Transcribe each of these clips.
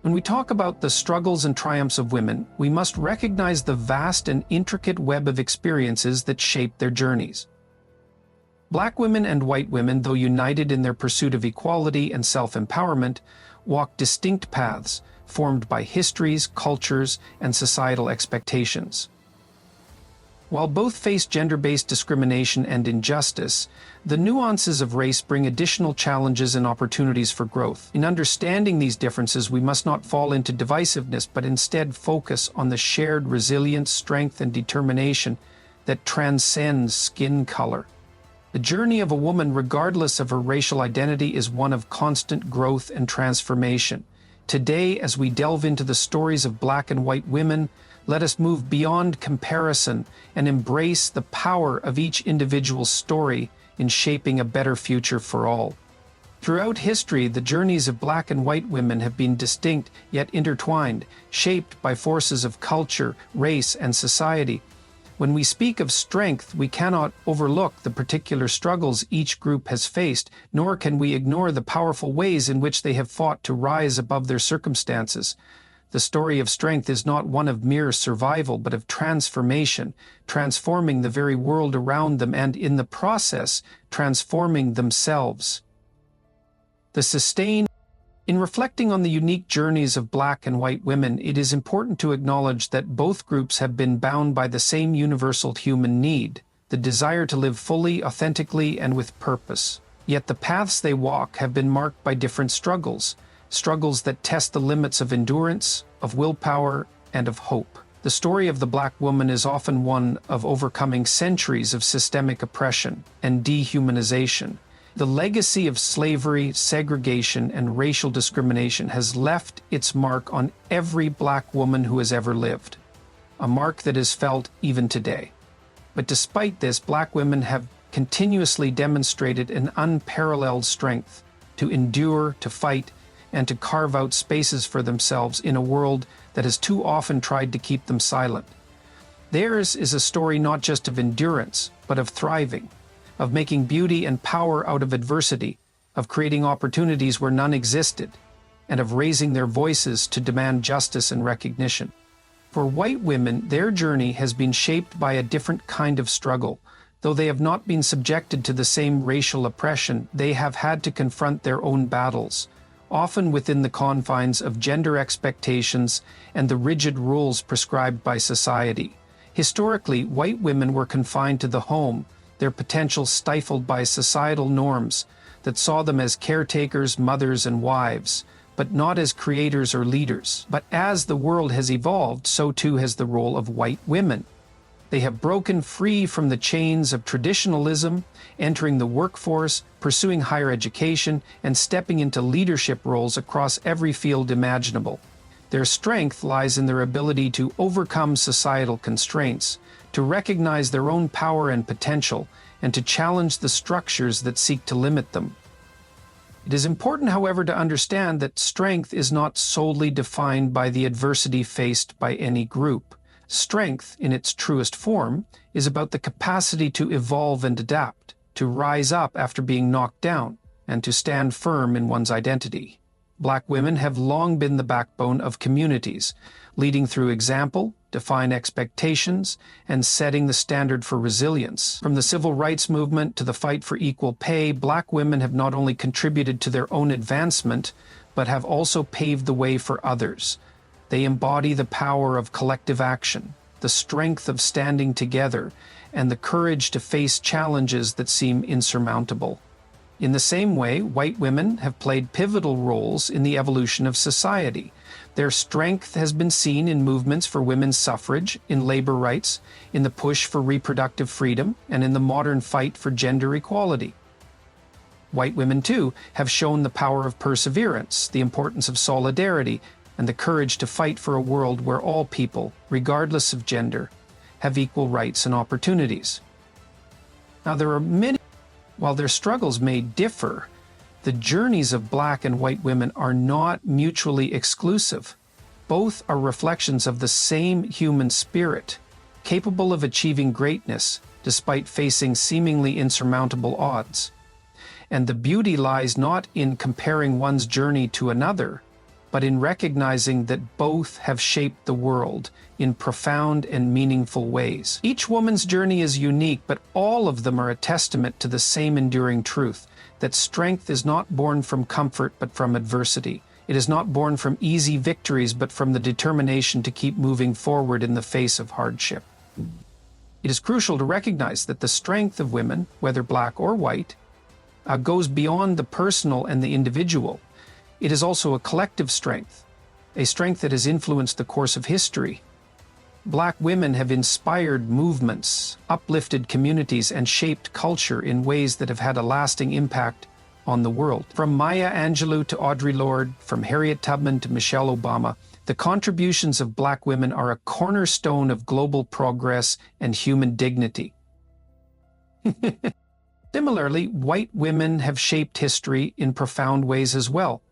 When we talk about the struggles and triumphs of women, we must recognize the vast and intricate web of experiences that shape their journeys. Black women and white women, though united in their pursuit of equality and self-empowerment, walk distinct paths formed by histories, cultures, and societal expectations. While both face gender-based discrimination and injustice, the nuances of race bring additional challenges and opportunities for growth. In understanding these differences, we must not fall into divisiveness, but instead focus on the shared resilience, strength, and determination that transcends skin color. The journey of a woman, regardless of her racial identity, is one of constant growth and transformation. Today, as we delve into the stories of Black and white women, let us move beyond comparison and embrace the power of each individual's story in shaping a better future for all. Throughout history, the journeys of Black and white women have been distinct yet intertwined, shaped by forces of culture, race, and society. When we speak of strength, we cannot overlook the particular struggles each group has faced, nor can we ignore the powerful ways in which they have fought to rise above their circumstances. The story of strength is not one of mere survival, but of transformation, transforming the very world around them and, in the process, transforming themselves. In reflecting on the unique journeys of Black and white women, it is important to acknowledge that both groups have been bound by the same universal human need, the desire to live fully, authentically, and with purpose. Yet the paths they walk have been marked by different struggles that test the limits of endurance, of willpower, and of hope. The story of the Black woman is often one of overcoming centuries of systemic oppression and dehumanization. The legacy of slavery, segregation, and racial discrimination has left its mark on every Black woman who has ever lived, a mark that is felt even today. But despite this, Black women have continuously demonstrated an unparalleled strength to endure, to fight, and to carve out spaces for themselves in a world that has too often tried to keep them silent. Theirs is a story not just of endurance, but of thriving, of making beauty and power out of adversity, of creating opportunities where none existed, and of raising their voices to demand justice and recognition. For white women, their journey has been shaped by a different kind of struggle. Though they have not been subjected to the same racial oppression, they have had to confront their own battles, often within the confines of gender expectations and the rigid rules prescribed by society. Historically, white women were confined to the home, their potential stifled by societal norms that saw them as caretakers, mothers, and wives, but not as creators or leaders. But as the world has evolved, so too has the role of white women. They have broken free from the chains of traditionalism, entering the workforce, pursuing higher education, and stepping into leadership roles across every field imaginable. Their strength lies in their ability to overcome societal constraints, to recognize their own power and potential, and to challenge the structures that seek to limit them. It is important, however, to understand that strength is not solely defined by the adversity faced by any group. Strength, in its truest form, is about the capacity to evolve and adapt, to rise up after being knocked down, and to stand firm in one's identity. Black women have long been the backbone of communities, leading through example, defying expectations, and setting the standard for resilience. From the civil rights movement to the fight for equal pay, Black women have not only contributed to their own advancement, but have also paved the way for others. They embody the power of collective action, the strength of standing together, and the courage to face challenges that seem insurmountable. In the same way, white women have played pivotal roles in the evolution of society. Their strength has been seen in movements for women's suffrage, in labor rights, in the push for reproductive freedom, and in the modern fight for gender equality. White women, too, have shown the power of perseverance, the importance of solidarity, and the courage to fight for a world where all people, regardless of gender, have equal rights and opportunities. Now, while their struggles may differ, the journeys of Black and white women are not mutually exclusive. Both are reflections of the same human spirit, capable of achieving greatness despite facing seemingly insurmountable odds. And the beauty lies not in comparing one's journey to another, but in recognizing that both have shaped the world in profound and meaningful ways. Each woman's journey is unique, but all of them are a testament to the same enduring truth, that strength is not born from comfort but from adversity. It is not born from easy victories but from the determination to keep moving forward in the face of hardship. It is crucial to recognize that the strength of women, whether black or white, goes beyond the personal and the individual. It is also a collective strength, a strength that has influenced the course of history. Black women have inspired movements, uplifted communities, and shaped culture in ways that have had a lasting impact on the world. From Maya Angelou to Audre Lorde, from Harriet Tubman to Michelle Obama, the contributions of black women are a cornerstone of global progress and human dignity. Similarly, white women have shaped history in profound ways as well.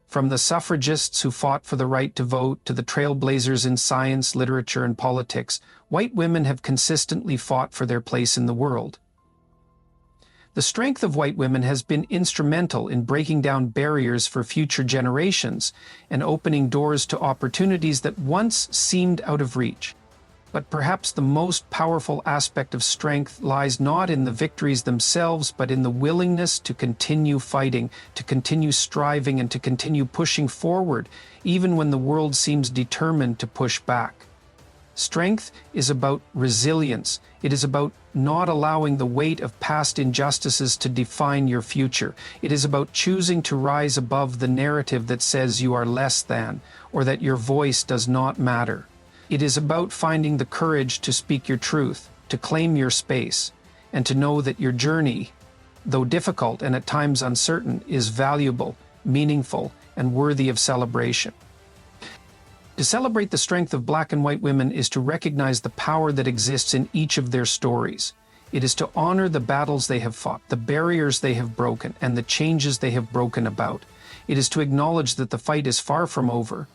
From the suffragists who fought for the right to vote to the trailblazers in science, literature, and politics, white women have consistently fought for their place in the world. The strength of white women has been instrumental in breaking down barriers for future generations and opening doors to opportunities that once seemed out of reach. But perhaps the most powerful aspect of strength lies not in the victories themselves, but in the willingness to continue fighting, to continue striving, and to continue pushing forward, even when the world seems determined to push back. Strength is about resilience. It is about not allowing the weight of past injustices to define your future. It is about choosing to rise above the narrative that says you are less than, or that your voice does not matter. It is about finding the courage to speak your truth, to claim your space, and to know that your journey, though difficult and at times uncertain, is valuable, meaningful, and worthy of celebration. To celebrate the strength of black and white women is to recognize the power that exists in each of their stories. It is to honor the battles they have fought, the barriers they have broken, and the changes they have broken about. It is to acknowledge that the fight is far from over,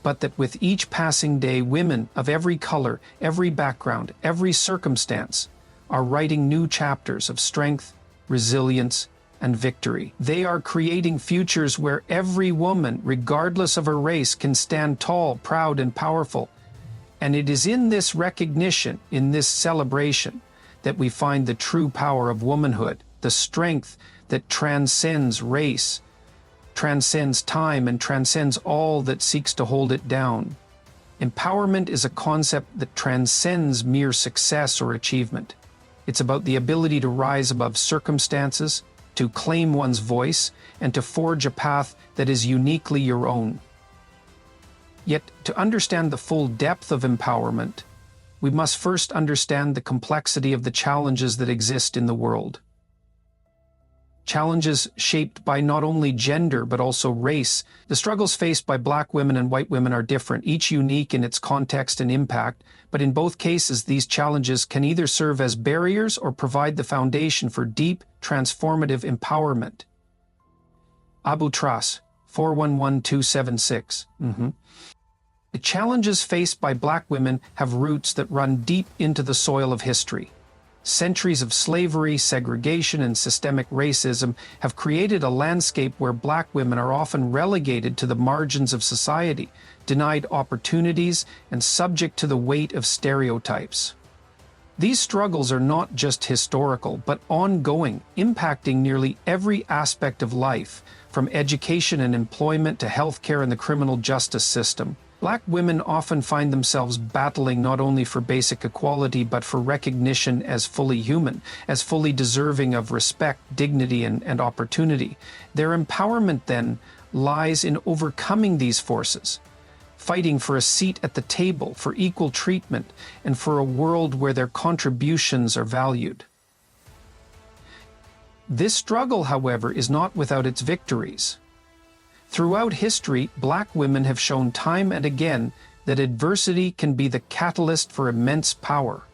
but that with each passing day, women of every color, every background, every circumstance are writing new chapters of strength, resilience, and victory. They are creating futures where every woman, regardless of her race, can stand tall, proud, and powerful. And it is in this recognition, in this celebration, that we find the true power of womanhood, the strength that transcends race, transcends time, and transcends all that seeks to hold it down. Empowerment is a concept that transcends mere success or achievement. It's about the ability to rise above circumstances, to claim one's voice, and to forge a path that is uniquely your own. Yet, to understand the full depth of empowerment, we must first understand the complexity of the challenges that exist in the world. Challenges shaped by not only gender but also race. The struggles faced by black women and white women are different, each unique in its context and impact, but in both cases these challenges can either serve as barriers or provide the foundation for deep, transformative empowerment. Abu Tras, 411276. The challenges faced by black women have roots that run deep into the soil of history. Centuries of slavery, segregation, and systemic racism have created a landscape where black women are often relegated to the margins of society, denied opportunities, and subject to the weight of stereotypes. These struggles are not just historical, but ongoing, impacting nearly every aspect of life, from education and employment to healthcare and the criminal justice system. Black women often find themselves battling not only for basic equality but for recognition as fully human, as fully deserving of respect, dignity, and opportunity. Their empowerment, then, lies in overcoming these forces, fighting for a seat at the table, for equal treatment, and for a world where their contributions are valued. This struggle, however, is not without its victories. Throughout history, black women have shown time and again that adversity can be the catalyst for immense power,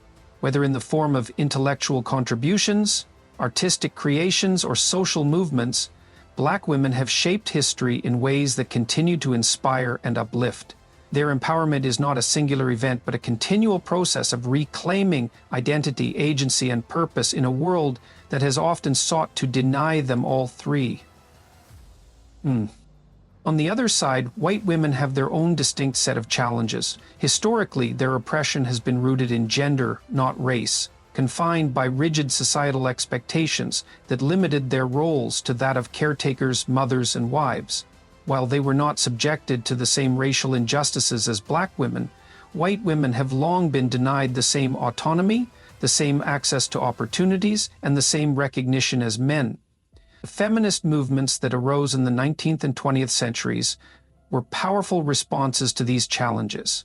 whether in the form of intellectual contributions, artistic creations, or social movements. Black women have shaped history in ways that continue to inspire and uplift. Their empowerment is not a singular event, but a continual process of reclaiming identity, agency, and purpose in a world that has often sought to deny them all three. On the other side, white women have their own distinct set of challenges. Historically, their oppression has been rooted in gender, not race, confined by rigid societal expectations that limited their roles to that of caretakers, mothers, and wives. While they were not subjected to the same racial injustices as black women, white women have long been denied the same autonomy, the same access to opportunities, and the same recognition as men. The feminist movements that arose in the 19th and 20th centuries were powerful responses to these challenges,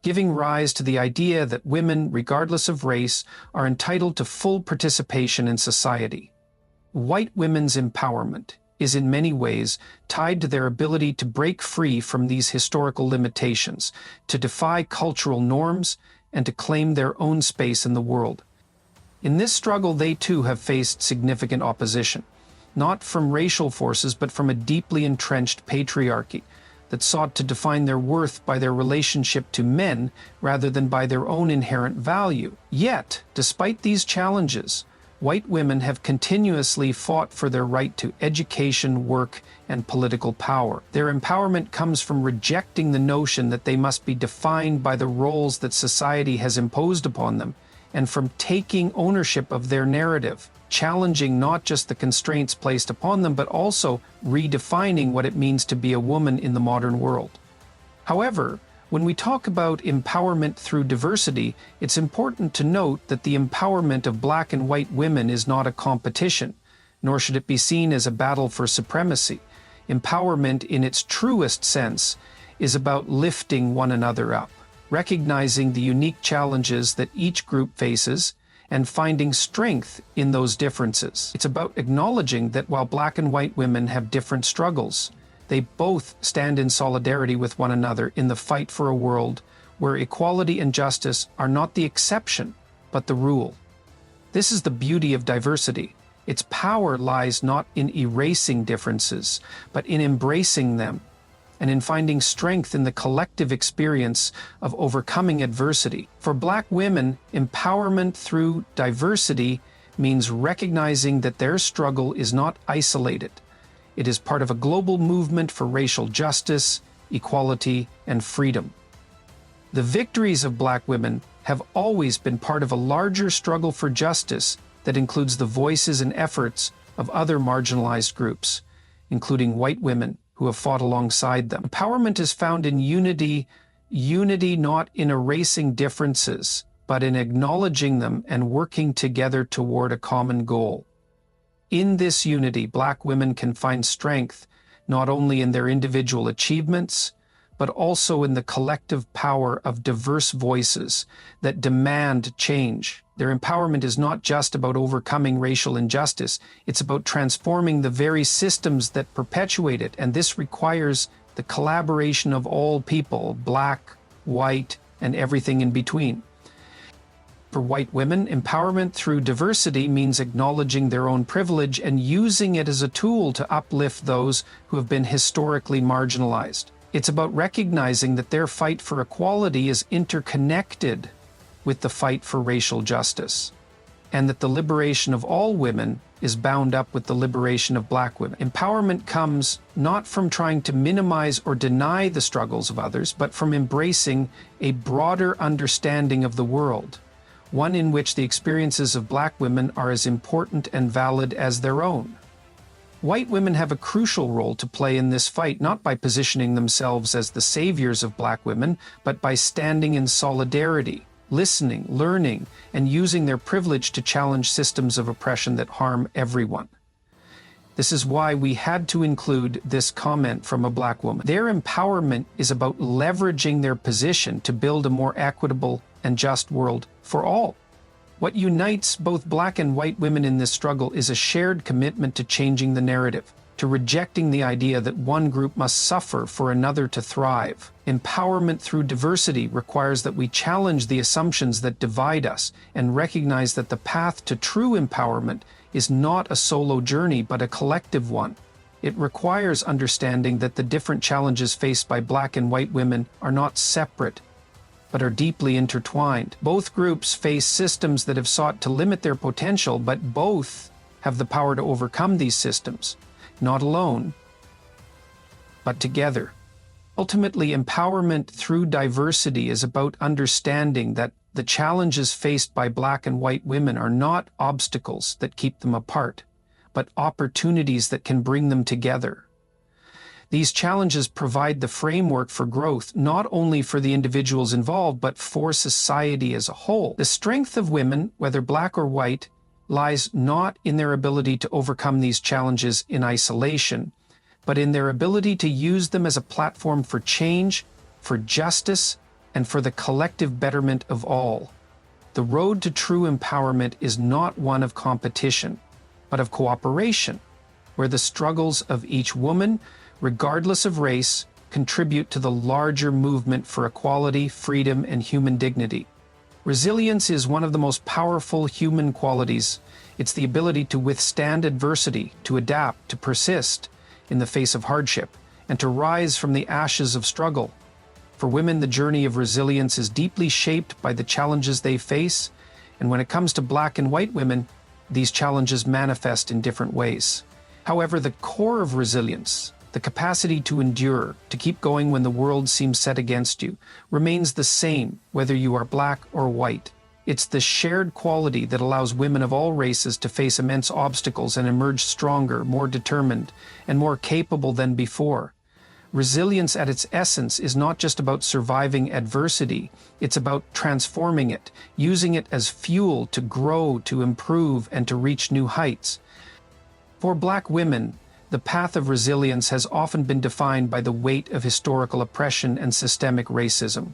giving rise to the idea that women, regardless of race, are entitled to full participation in society. White women's empowerment is in many ways tied to their ability to break free from these historical limitations, to defy cultural norms, and to claim their own space in the world. In this struggle, they too have faced significant opposition, not from racial forces but from a deeply entrenched patriarchy that sought to define their worth by their relationship to men rather than by their own inherent value. Yet, despite these challenges, white women have continuously fought for their right to education, work, and political power. Their empowerment comes from rejecting the notion that they must be defined by the roles that society has imposed upon them, and from taking ownership of their narrative, challenging not just the constraints placed upon them, but also redefining what it means to be a woman in the modern world. However, when we talk about empowerment through diversity, it's important to note that the empowerment of black and white women is not a competition, nor should it be seen as a battle for supremacy. Empowerment in its truest sense is about lifting one another up, recognizing the unique challenges that each group faces, and finding strength in those differences. It's about acknowledging that while black and white women have different struggles, they both stand in solidarity with one another in the fight for a world where equality and justice are not the exception, but the rule. This is the beauty of diversity. Its power lies not in erasing differences, but in embracing them, and in finding strength in the collective experience of overcoming adversity. For black women, empowerment through diversity means recognizing that their struggle is not isolated. It is part of a global movement for racial justice, equality, and freedom. The victories of black women have always been part of a larger struggle for justice that includes the voices and efforts of other marginalized groups, including white women who have fought alongside them. Empowerment is found in unity not in erasing differences, but in acknowledging them and working together toward a common goal. In this unity, black women can find strength not only in their individual achievements, but also in the collective power of diverse voices that demand change. Their empowerment is not just about overcoming racial injustice, it's about transforming the very systems that perpetuate it, and this requires the collaboration of all people, black, white, and everything in between. For white women, empowerment through diversity means acknowledging their own privilege and using it as a tool to uplift those who have been historically marginalized. It's about recognizing that their fight for equality is interconnected with the fight for racial justice, and that the liberation of all women is bound up with the liberation of black women. Empowerment comes not from trying to minimize or deny the struggles of others, but from embracing a broader understanding of the world, one in which the experiences of black women are as important and valid as their own. White women have a crucial role to play in this fight, not by positioning themselves as the saviors of black women, but by standing in solidarity, listening, learning, and using their privilege to challenge systems of oppression that harm everyone. This is why we had to include this comment from a black woman. Their empowerment is about leveraging their position to build a more equitable and just world for all. What unites both black and white women in this struggle is a shared commitment to changing the narrative, to rejecting the idea that one group must suffer for another to thrive. Empowerment through diversity requires that we challenge the assumptions that divide us and recognize that the path to true empowerment is not a solo journey but a collective one. It requires understanding that the different challenges faced by black and white women are not separate, but are deeply intertwined. Both groups face systems that have sought to limit their potential, but both have the power to overcome these systems, not alone, but together. Ultimately, empowerment through diversity is about understanding that the challenges faced by Black and white women are not obstacles that keep them apart, but opportunities that can bring them together. These challenges provide the framework for growth, not only for the individuals involved, but for society as a whole. The strength of women, whether Black or white, lies not in their ability to overcome these challenges in isolation, but in their ability to use them as a platform for change, for justice, and for the collective betterment of all. The road to true empowerment is not one of competition, but of cooperation, where the struggles of each woman, regardless of race, contribute to the larger movement for equality, freedom, and human dignity. Resilience is one of the most powerful human qualities. It's the ability to withstand adversity, to adapt, to persist in the face of hardship, and to rise from the ashes of struggle. For women, the journey of resilience is deeply shaped by the challenges they face, and when it comes to Black and white women, these challenges manifest in different ways. However, the core of resilience, the capacity to endure, to keep going when the world seems set against you, remains the same whether you are Black or white. It's the shared quality that allows women of all races to face immense obstacles and emerge stronger, more determined, and more capable than before. Resilience at its essence is not just about surviving adversity, it's about transforming it, using it as fuel to grow, to improve, and to reach new heights. For Black women, the path of resilience has often been defined by the weight of historical oppression and systemic racism.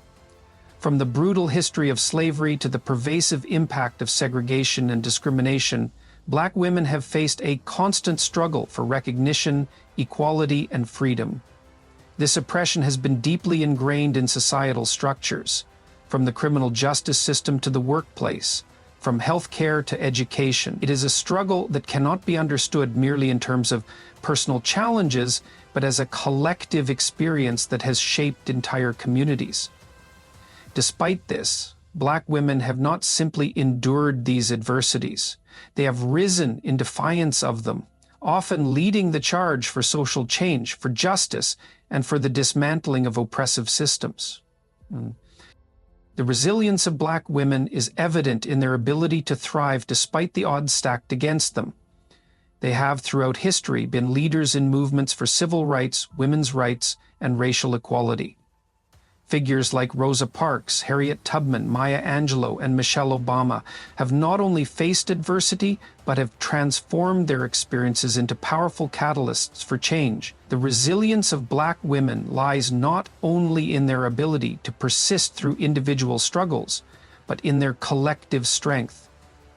From the brutal history of slavery to the pervasive impact of segregation and discrimination, Black women have faced a constant struggle for recognition, equality, and freedom. This oppression has been deeply ingrained in societal structures, from the criminal justice system to the workplace, from healthcare to education. It is a struggle that cannot be understood merely in terms of personal challenges, but as a collective experience that has shaped entire communities. Despite this, Black women have not simply endured these adversities. They have risen in defiance of them, often leading the charge for social change, for justice, and for the dismantling of oppressive systems. The resilience of Black women is evident in their ability to thrive despite the odds stacked against them. They have, throughout history, been leaders in movements for civil rights, women's rights, and racial equality. Figures like Rosa Parks, Harriet Tubman, Maya Angelou, and Michelle Obama have not only faced adversity, but have transformed their experiences into powerful catalysts for change. The resilience of Black women lies not only in their ability to persist through individual struggles, but in their collective strength,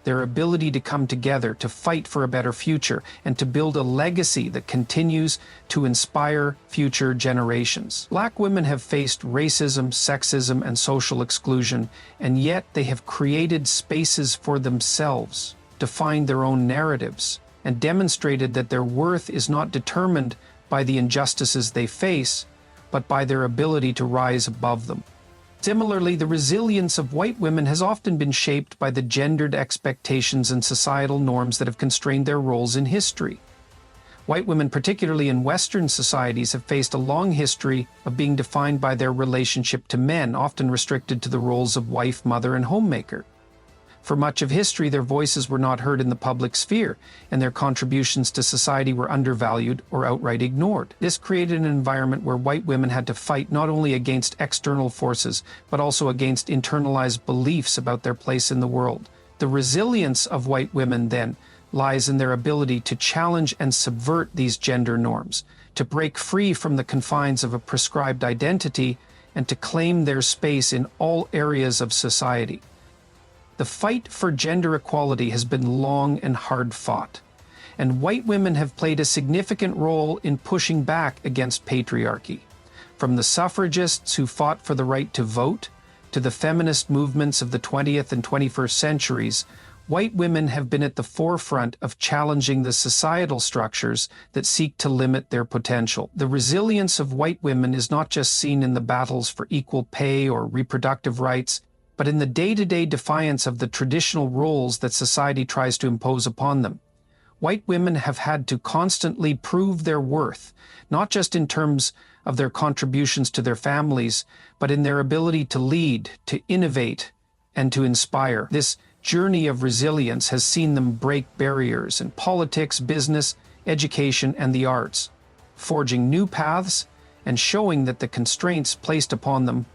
their ability to come together, to fight for a better future, and to build a legacy that continues to inspire future generations. Black women have faced racism, sexism, and social exclusion, and yet they have created spaces for themselves, defined their own narratives, and demonstrated that their worth is not determined by the injustices they face, but by their ability to rise above them. Similarly, the resilience of white women has often been shaped by the gendered expectations and societal norms that have constrained their roles in history. White women, particularly in Western societies, have faced a long history of being defined by their relationship to men, often restricted to the roles of wife, mother, and homemaker. For much of history, their voices were not heard in the public sphere, and their contributions to society were undervalued or outright ignored. This created an environment where white women had to fight not only against external forces, but also against internalized beliefs about their place in the world. The resilience of white women, then, lies in their ability to challenge and subvert these gender norms, to break free from the confines of a prescribed identity, and to claim their space in all areas of society. The fight for gender equality has been long and hard fought, and white women have played a significant role in pushing back against patriarchy. From the suffragists who fought for the right to vote, to the feminist movements of the 20th and 21st centuries, white women have been at the forefront of challenging the societal structures that seek to limit their potential. The resilience of white women is not just seen in the battles for equal pay or reproductive rights, but in the day-to-day defiance of the traditional roles that society tries to impose upon them. White women have had to constantly prove their worth, not just in terms of their contributions to their families, but in their ability to lead, to innovate, and to inspire. This journey of resilience has seen them break barriers in politics, business, education, and the arts, forging new paths and showing that the constraints placed upon them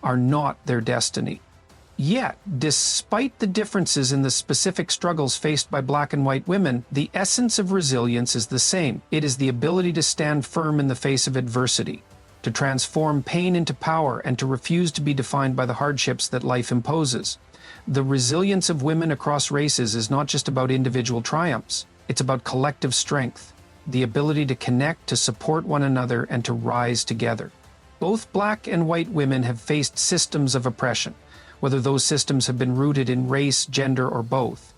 are not their destiny. Yet, despite the differences in the specific struggles faced by Black and white women, the essence of resilience is the same. It is the ability to stand firm in the face of adversity, to transform pain into power, and to refuse to be defined by the hardships that life imposes. The resilience of women across races is not just about individual triumphs. It's about collective strength, the ability to connect, to support one another, and to rise together. Both Black and white women have faced systems of oppression, whether those systems have been rooted in race, gender, or both.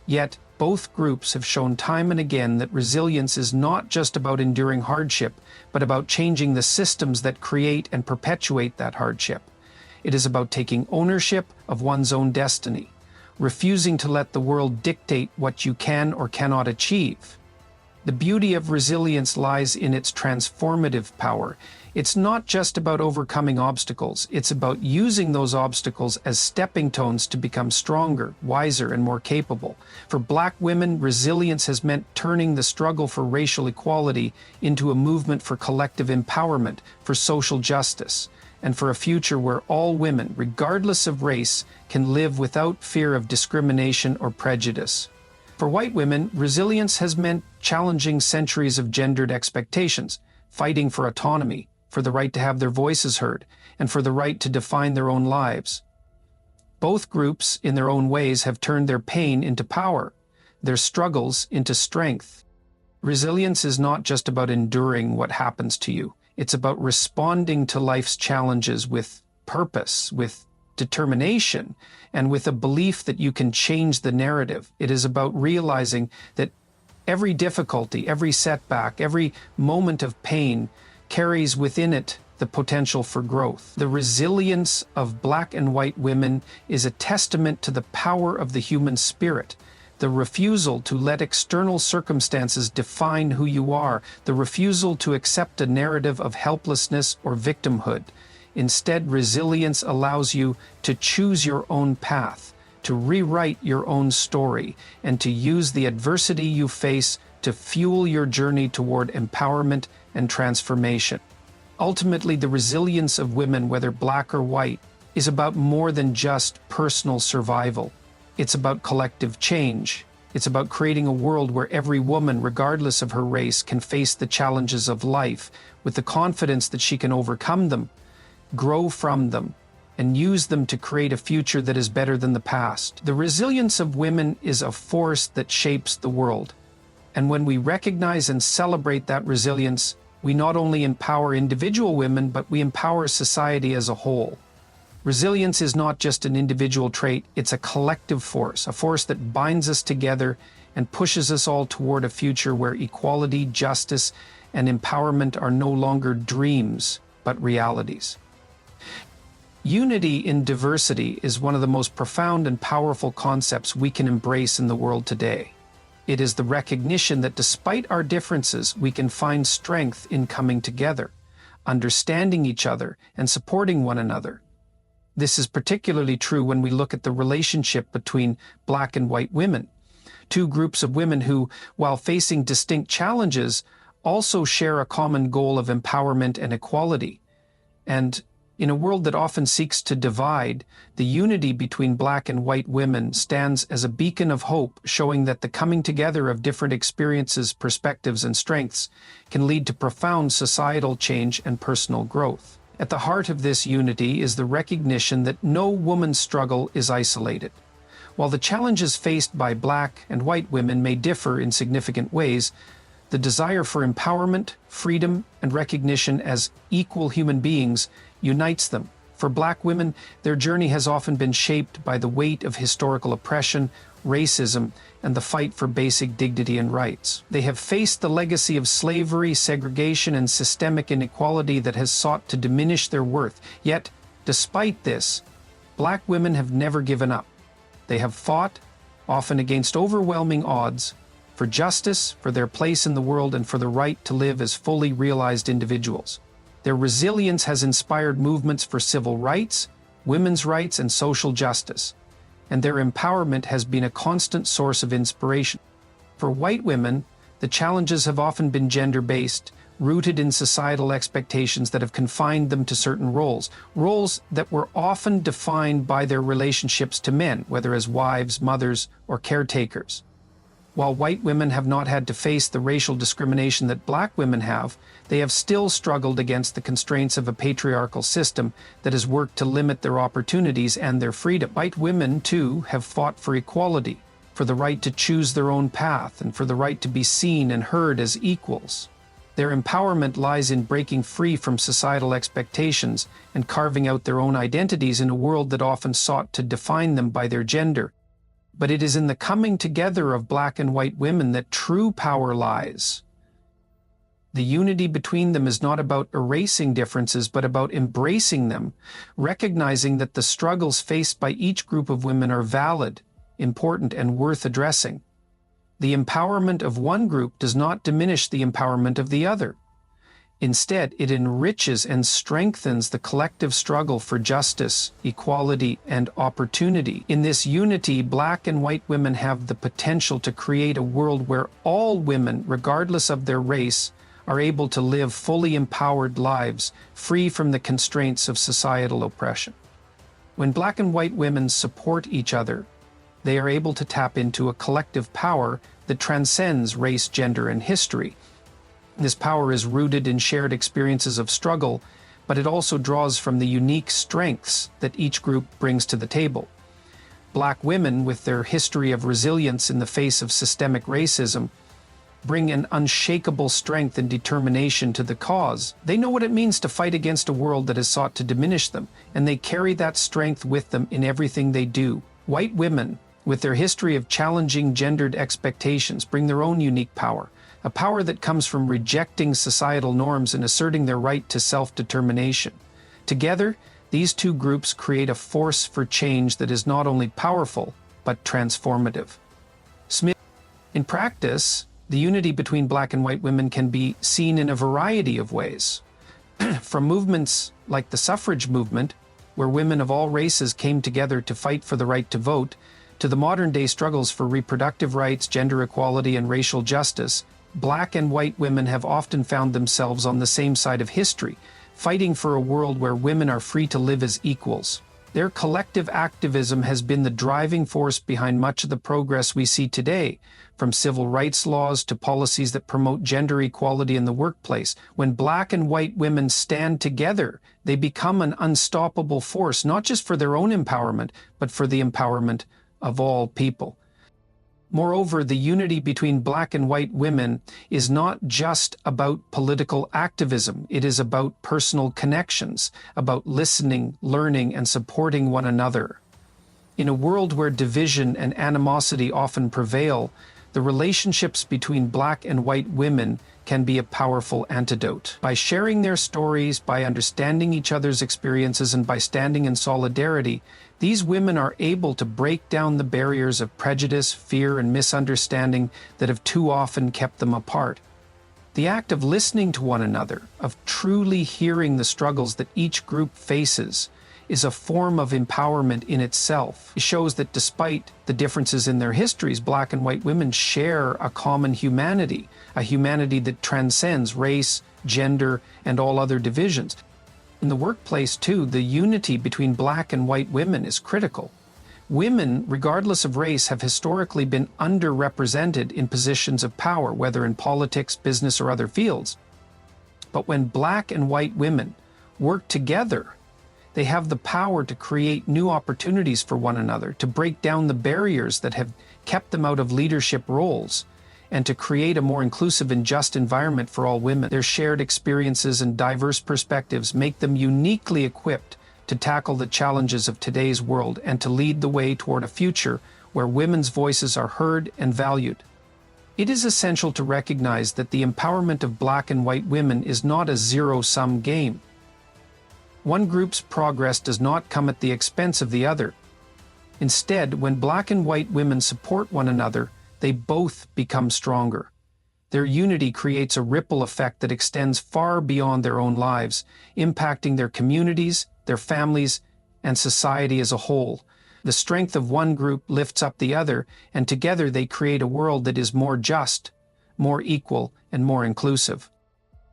Yet, both groups have shown time and again that resilience is not just about enduring hardship, but about changing the systems that create and perpetuate that hardship. It is about taking ownership of one's own destiny, refusing to let the world dictate what you can or cannot achieve. The beauty of resilience lies in its transformative power. It's not just about overcoming obstacles, it's about using those obstacles as stepping stones to become stronger, wiser, and more capable. For Black women, resilience has meant turning the struggle for racial equality into a movement for collective empowerment, for social justice, and for a future where all women, regardless of race, can live without fear of discrimination or prejudice. For white women, resilience has meant challenging centuries of gendered expectations, fighting for autonomy, for the right to have their voices heard, and for the right to define their own lives. Both groups, in their own ways, have turned their pain into power, their struggles into strength. Resilience is not just about enduring what happens to you. It's about responding to life's challenges with purpose, with determination, and with a belief that you can change the narrative. It is about realizing that every difficulty, every setback, every moment of pain carries within it the potential for growth. The resilience of Black and white women is a testament to the power of the human spirit, the refusal to let external circumstances define who you are, the refusal to accept a narrative of helplessness or victimhood. Instead, resilience allows you to choose your own path, to rewrite your own story, and to use the adversity you face to fuel your journey toward empowerment and transformation. Ultimately, the resilience of women, whether Black or white, is about more than just personal survival. It's about collective change. It's about creating a world where every woman, regardless of her race, can face the challenges of life with the confidence that she can overcome them, grow from them, and use them to create a future that is better than the past. The resilience of women is a force that shapes the world. And when we recognize and celebrate that resilience, we not only empower individual women, but we empower society as a whole. Resilience is not just an individual trait, it's a collective force, a force that binds us together and pushes us all toward a future where equality, justice, and empowerment are no longer dreams, but realities. Unity in diversity is one of the most profound and powerful concepts we can embrace in the world today. It is the recognition that despite our differences, we can find strength in coming together, understanding each other, and supporting one another. This is particularly true when we look at the relationship between Black and white women, two groups of women who, while facing distinct challenges, also share a common goal of empowerment and equality. And in a world that often seeks to divide, the unity between Black and white women stands as a beacon of hope, showing that the coming together of different experiences, perspectives, and strengths can lead to profound societal change and personal growth. At the heart of this unity is the recognition that no woman's struggle is isolated. While the challenges faced by Black and white women may differ in significant ways, the desire for empowerment, freedom, and recognition as equal human beings unites them. For Black women, their journey has often been shaped by the weight of historical oppression, racism, and the fight for basic dignity and rights. They have faced the legacy of slavery, segregation, and systemic inequality that has sought to diminish their worth. Yet, despite this, Black women have never given up. They have fought, often against overwhelming odds, for justice, for their place in the world, and for the right to live as fully realized individuals. Their resilience has inspired movements for civil rights, women's rights, and social justice, and their empowerment has been a constant source of inspiration. For white women, the challenges have often been gender-based, rooted in societal expectations that have confined them to certain roles that were often defined by their relationships to men, whether as wives, mothers, or caretakers. While white women have not had to face the racial discrimination that black women have, they have still struggled against the constraints of a patriarchal system that has worked to limit their opportunities and their freedom. White women, too, have fought for equality, for the right to choose their own path, and for the right to be seen and heard as equals. Their empowerment lies in breaking free from societal expectations and carving out their own identities in a world that often sought to define them by their gender. But it is in the coming together of black and white women that true power lies. The unity between them is not about erasing differences, but about embracing them, recognizing that the struggles faced by each group of women are valid, important, and worth addressing. The empowerment of one group does not diminish the empowerment of the other. Instead, it enriches and strengthens the collective struggle for justice, equality, and opportunity. In this unity, black and white women have the potential to create a world where all women, regardless of their race, are able to live fully empowered lives, free from the constraints of societal oppression. When black and white women support each other, they are able to tap into a collective power that transcends race, gender, and history. This power is rooted in shared experiences of struggle, but it also draws from the unique strengths that each group brings to the table. Black women, with their history of resilience in the face of systemic racism, bring an unshakable strength and determination to the cause. They know what it means to fight against a world that has sought to diminish them, and they carry that strength with them in everything they do. White women, with their history of challenging gendered expectations, bring their own unique power, a power that comes from rejecting societal norms and asserting their right to self-determination. Together, these two groups create a force for change that is not only powerful, but transformative. In practice, the unity between black and white women can be seen in a variety of ways. From movements like the suffrage movement, where women of all races came together to fight for the right to vote, to the modern-day struggles for reproductive rights, gender equality, and racial justice, black and white women have often found themselves on the same side of history, fighting for a world where women are free to live as equals. Their collective activism has been the driving force behind much of the progress we see today, from civil rights laws to policies that promote gender equality in the workplace. When black and white women stand together, they become an unstoppable force, not just for their own empowerment, but for the empowerment of all people. Moreover, the unity between black and white women is not just about political activism. It is about personal connections, about listening, learning, and supporting one another. In a world where division and animosity often prevail, the relationships between black and white women can be a powerful antidote. By sharing their stories, by understanding each other's experiences, and by standing in solidarity, these women are able to break down the barriers of prejudice, fear, and misunderstanding that have too often kept them apart. The act of listening to one another, of truly hearing the struggles that each group faces, is a form of empowerment in itself. It shows that despite the differences in their histories, black and white women share a common humanity, a humanity that transcends race, gender, and all other divisions. In the workplace, too, the unity between black and white women is critical. Women, regardless of race, have historically been underrepresented in positions of power, whether in politics, business, or other fields. But when black and white women work together, they have the power to create new opportunities for one another, to break down the barriers that have kept them out of leadership roles, and to create a more inclusive and just environment for all women. Their shared experiences and diverse perspectives make them uniquely equipped to tackle the challenges of today's world and to lead the way toward a future where women's voices are heard and valued. It is essential to recognize that the empowerment of black and white women is not a zero-sum game. One group's progress does not come at the expense of the other. Instead, when black and white women support one another, they both become stronger. Their unity creates a ripple effect that extends far beyond their own lives, impacting their communities, their families, and society as a whole. The strength of one group lifts up the other, and together they create a world that is more just, more equal, and more inclusive.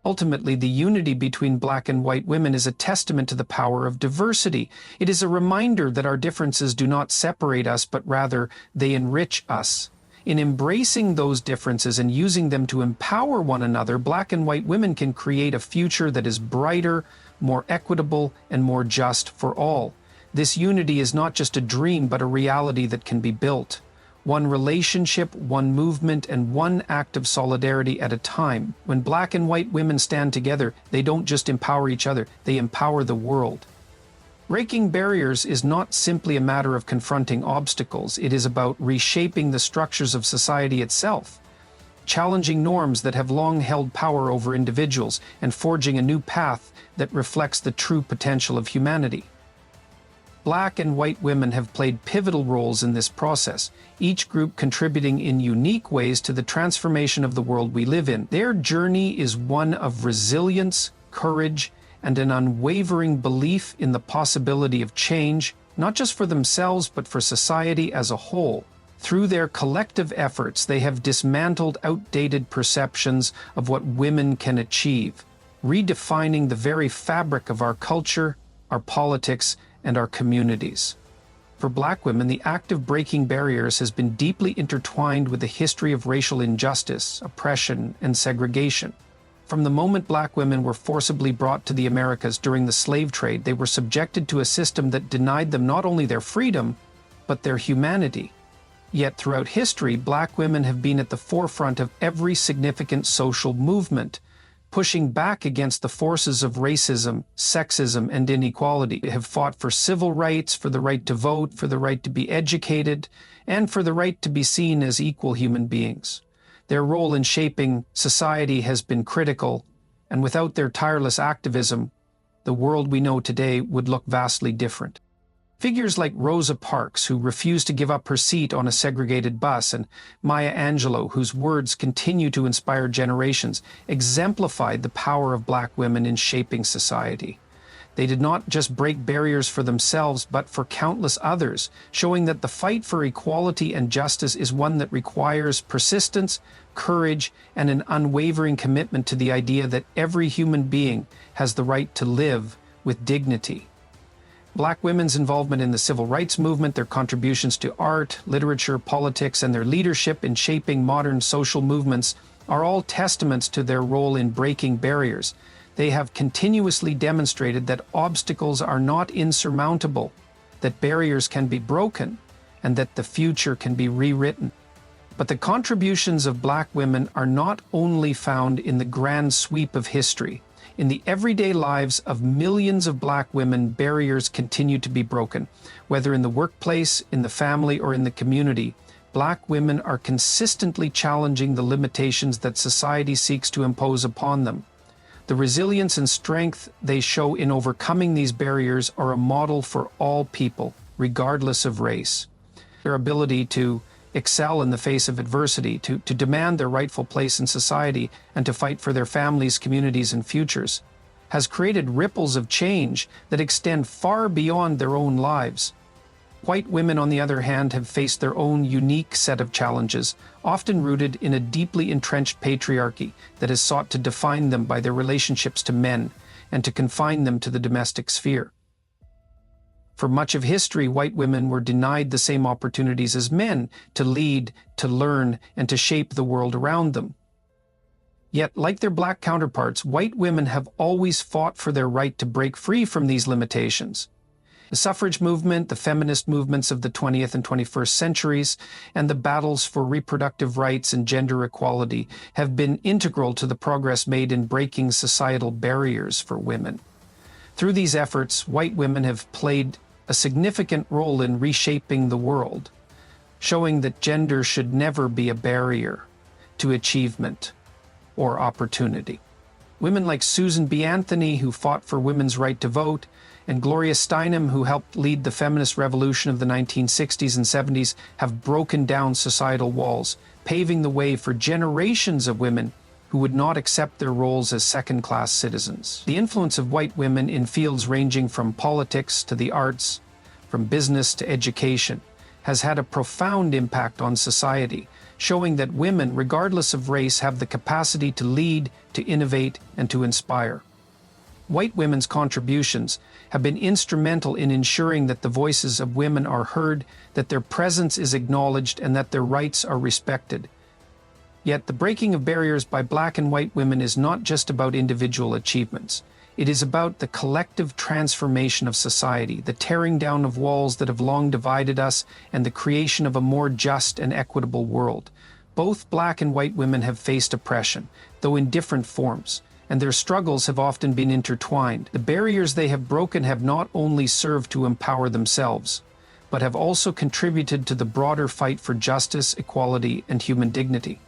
Ultimately, the unity between black and white women is a testament to the power of diversity. It is a reminder that our differences do not separate us, but rather they enrich us. In embracing those differences and using them to empower one another, black and white women can create a future that is brighter, more equitable, and more just for all. This unity is not just a dream, but a reality that can be built. One relationship, one movement, and one act of solidarity at a time. When black and white women stand together, they don't just empower each other, they empower the world. Breaking barriers is not simply a matter of confronting obstacles, it is about reshaping the structures of society itself, challenging norms that have long held power over individuals, and forging a new path that reflects the true potential of humanity. Black and white women have played pivotal roles in this process, each group contributing in unique ways to the transformation of the world we live in. Their journey is one of resilience, courage, and an unwavering belief in the possibility of change, not just for themselves but for society as a whole. Through their collective efforts, they have dismantled outdated perceptions of what women can achieve, redefining the very fabric of our culture, our politics, and our communities. For black women, the act of breaking barriers has been deeply intertwined with the history of racial injustice, oppression, and segregation. From the moment black women were forcibly brought to the Americas during the slave trade, they were subjected to a system that denied them not only their freedom, but their humanity. Yet throughout history, black women have been at the forefront of every significant social movement, pushing back against the forces of racism, sexism, and inequality. They have fought for civil rights, for the right to vote, for the right to be educated, and for the right to be seen as equal human beings. Their role in shaping society has been critical, and without their tireless activism, the world we know today would look vastly different. Figures like Rosa Parks, who refused to give up her seat on a segregated bus, and Maya Angelou, whose words continue to inspire generations, exemplified the power of black women in shaping society. They did not just break barriers for themselves, but for countless others, showing that the fight for equality and justice is one that requires persistence, courage, and an unwavering commitment to the idea that every human being has the right to live with dignity. Black women's involvement in the civil rights movement, their contributions to art, literature, politics, and their leadership in shaping modern social movements are all testaments to their role in breaking barriers. They have continuously demonstrated that obstacles are not insurmountable, that barriers can be broken, and that the future can be rewritten. But the contributions of black women are not only found in the grand sweep of history. In the everyday lives of millions of black women, barriers continue to be broken. Whether in the workplace, in the family, or in the community, black women are consistently challenging the limitations that society seeks to impose upon them. The resilience and strength they show in overcoming these barriers are a model for all people, regardless of race. Their ability to excel in the face of adversity, to demand their rightful place in society, and to fight for their families, communities, and futures, has created ripples of change that extend far beyond their own lives. White women, on the other hand, have faced their own unique set of challenges, often rooted in a deeply entrenched patriarchy that has sought to define them by their relationships to men and to confine them to the domestic sphere. For much of history, white women were denied the same opportunities as men to lead, to learn, and to shape the world around them. Yet, like their black counterparts, white women have always fought for their right to break free from these limitations. The suffrage movement, the feminist movements of the 20th and 21st centuries, and the battles for reproductive rights and gender equality have been integral to the progress made in breaking societal barriers for women. Through these efforts, white women have played a significant role in reshaping the world, showing that gender should never be a barrier to achievement or opportunity. Women like Susan B. Anthony, who fought for women's right to vote, and Gloria Steinem, who helped lead the feminist revolution of the 1960s and 70s, have broken down societal walls, paving the way for generations of women who would not accept their roles as second-class citizens. The influence of white women in fields ranging from politics to the arts, from business to education, has had a profound impact on society, showing that women, regardless of race, have the capacity to lead, to innovate, and to inspire. White women's contributions have been instrumental in ensuring that the voices of women are heard, that their presence is acknowledged, and that their rights are respected. Yet the breaking of barriers by Black and white women is not just about individual achievements. It is about the collective transformation of society, the tearing down of walls that have long divided us, and the creation of a more just and equitable world. Both Black and white women have faced oppression, though in different forms, and their struggles have often been intertwined. The barriers they have broken have not only served to empower themselves, but have also contributed to the broader fight for justice, equality, and human dignity.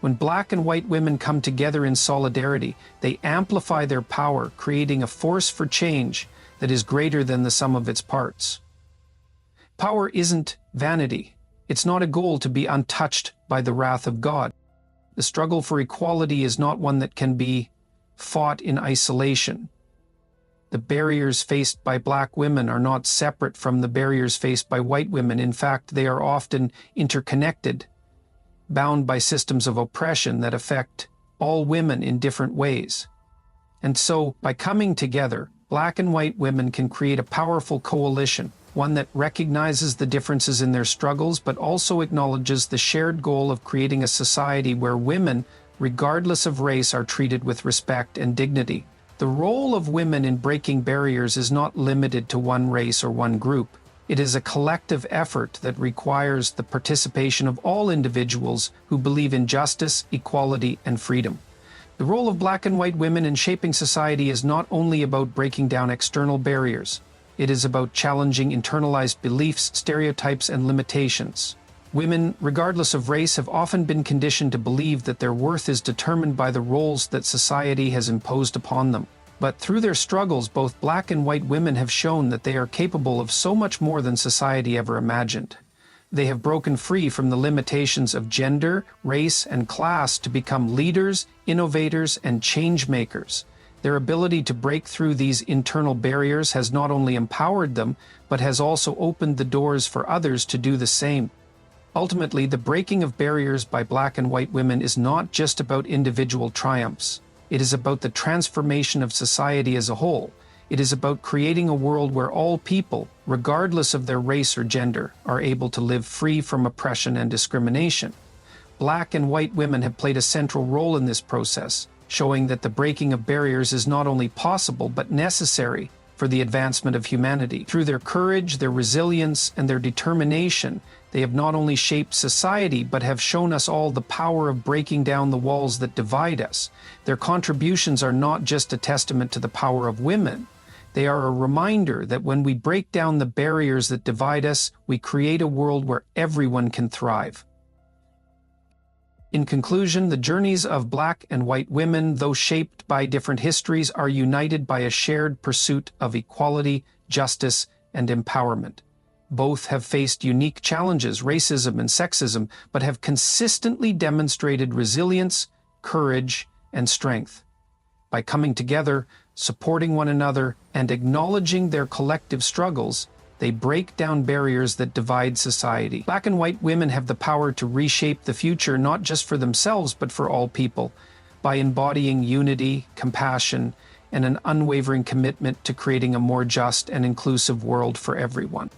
When Black and white women come together in solidarity, they amplify their power, creating a force for change that is greater than the sum of its parts. Power isn't vanity. It's not a goal to be untouched by the wrath of God. The struggle for equality is not one that can be fought in isolation. The barriers faced by Black women are not separate from the barriers faced by white women. In fact, they are often interconnected, bound by systems of oppression that affect all women in different ways. And so, by coming together, Black and white women can create a powerful coalition, one that recognizes the differences in their struggles but also acknowledges the shared goal of creating a society where women, regardless of race, are treated with respect and dignity. The role of women in breaking barriers is not limited to one race or one group. It is a collective effort that requires the participation of all individuals who believe in justice, equality, and freedom. The role of Black and white women in shaping society is not only about breaking down external barriers. It is about challenging internalized beliefs, stereotypes, and limitations. Women, regardless of race, have often been conditioned to believe that their worth is determined by the roles that society has imposed upon them. But through their struggles, both Black and white women have shown that they are capable of so much more than society ever imagined. They have broken free from the limitations of gender, race, and class to become leaders, innovators, and change makers. Their ability to break through these internal barriers has not only empowered them, but has also opened the doors for others to do the same. Ultimately, the breaking of barriers by Black and white women is not just about individual triumphs. It is about the transformation of society as a whole. It is about creating a world where all people, regardless of their race or gender, are able to live free from oppression and discrimination. Black and white women have played a central role in this process, showing that the breaking of barriers is not only possible but necessary for the advancement of humanity. Through their courage, their resilience, and their determination, they have not only shaped society but have shown us all the power of breaking down the walls that divide us. Their contributions are not just a testament to the power of women. They are a reminder that when we break down the barriers that divide us, we create a world where everyone can thrive. In conclusion, the journeys of Black and white women, though shaped by different histories, are united by a shared pursuit of equality, justice, and empowerment. Both have faced unique challenges, racism and sexism, but have consistently demonstrated resilience, courage, and strength. By coming together, supporting one another, and acknowledging their collective struggles, they break down barriers that divide society. Black and white women have the power to reshape the future not just for themselves but for all people, by embodying unity, compassion, and an unwavering commitment to creating a more just and inclusive world for everyone.